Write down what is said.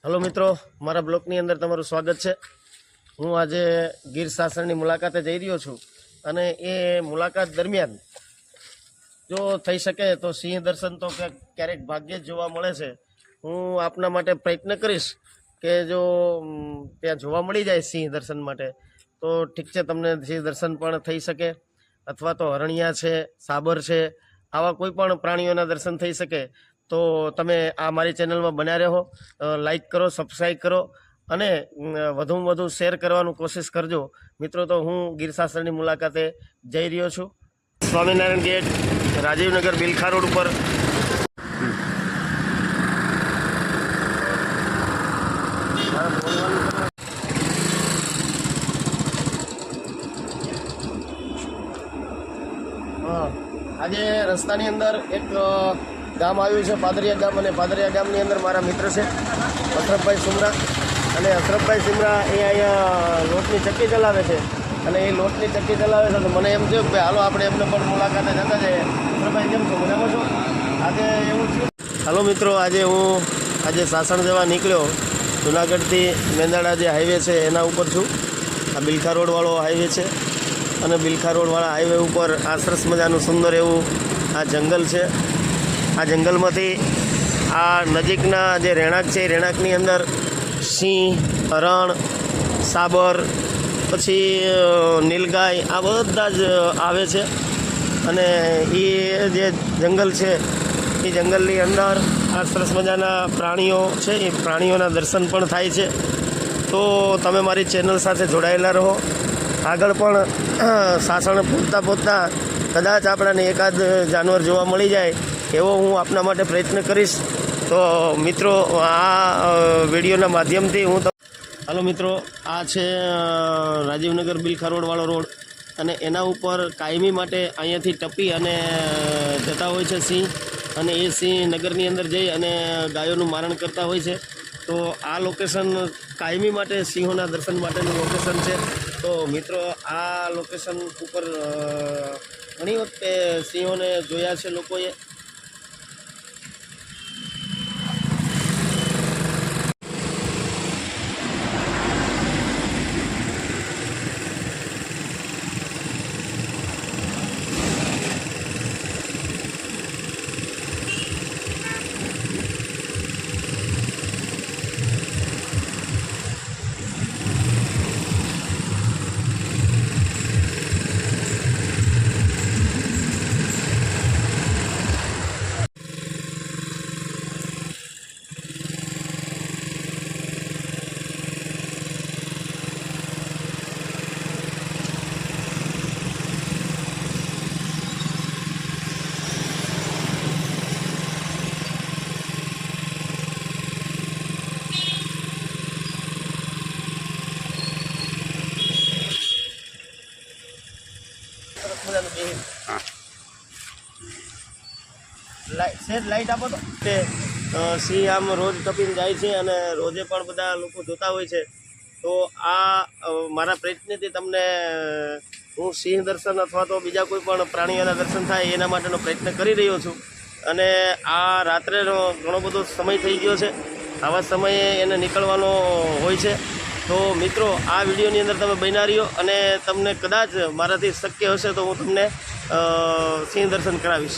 Hello मित्रों, मारा ब्लॉगनी अंदर तमारुं स्वागत है। हूँ आज गीर सासणनी मुलाकाते जई रह्यो छुं अने ए मुलाकात दरमियान जो थई शके तो सिंह दर्शन तो क्यारेक भाग्ये ज जोवा मळे छे। हूँ आपना माटे प्रयत्न करीश के जो त्यां जोवा मळी जाय सिंह दर्शन माटे तो ठीक छे, तमने सिंह दर्शन पण थई शके अथवा तो हरणिया छे, साबर छे, आवा कोई पण प्राणीओना दर्शन थई शके। तो तमे आ मारी चेनल में बन्या रहो, लाइक करो, सब्सक्राइब करो अने वधुमां वधु शेर करवानुं कोशिश करजो मित्रों। तो हूँ गीर सासणनी मुलाकाते जई रह्यो छुं। स्वामीनारायण गेट, राजीवनगर बिलखा रोड पर आज रस्तानी अंदर एक गाम आव्युं छे, पादरिया गाम, अने पादरिया गामनी अंदर मारा मित्र छे अशरफभाई सुमरा। अने अशरफभाई सुमरा ए अहींया लोटनी चक्की चलावे छे अने ए लोटनी चक्की चलावे छे तो मने एम थयुं के हालो आपणे एમને पण मुलाकाते जता जईए। अशरफभाई केम छो? मजामां छो? आजे एवुं छे। हेलो मित्रों, आज सासण जवा निकळ्यो। जूनागढ़थी मेंदाड़ा जे हाईवे छे एना उपर छुं। आ बिलखा रोड वाळो हाईवे छे अने बिलखा रोड वाळा हाईवे उपर आ सरस मजानुं सुंदर एवुं आ जंगल छे। आ जंगलमांथी आ नजीकना जे રહેણાંક छे રહેણાંકની अंदर सिंह, हरण, साबर, पछी नीलगाय आ बधा ज आवे छे। अने ए जे जंगल छे ए जंगलनी अंदर आ सरस मजाना प्राणीओ छे, ए प्राणीओना दर्शन पण थाय छे। तो तमे मारी चेनल साथे जोडायेला रहो। आगळ पण सासण पહોંચતા कदाच आपणाने एकाद जानवर जोवा मळी जाय एवो हूँ आपना माटे प्रयत्न करीश। तो मित्रों आ विडियोना माध्यमथी हूँ हेलो मित्रों, आ छे राजीवनगर बिलखा रोड वाळो रोड अने एना उपर कायमी माटे अहींयाथी टपी अने जता होय छे सिंह, अने ए सिंह नगरनी अंदर जई अने गायोनुं मारण करता होय छे। तो आ लोकेशन कायमी माटे सिंहोना दर्शन माटेनुं लोकेशन छे। तो मित्रों आ लोकेशन उपर घणी वखते सिंहोने जोया छे लोकोए। लाइट आपो तो सिंह आम रोज टपीने जाय छे अने रोजे पण बधा लोको जोता होय छे। तो आ मारा प्रयत्नथी तमने हूँ सिंह दर्शन अथवा तो बीजा कोई पण प्राणीओना दर्शन थाय एना माटेनो प्रयत्न करी रह्यो छुं। अने आ रात्रेनो घणो बधो समय थई गयो छे, आवा समये एने निकळवानो होय छे। तो मित्रों आ विडियोनी अंदर तमे बन्या रह्यो अने तमने कदाच माराथी शक्य हशे तो हूँ तमने सिंह दर्शन करावीश।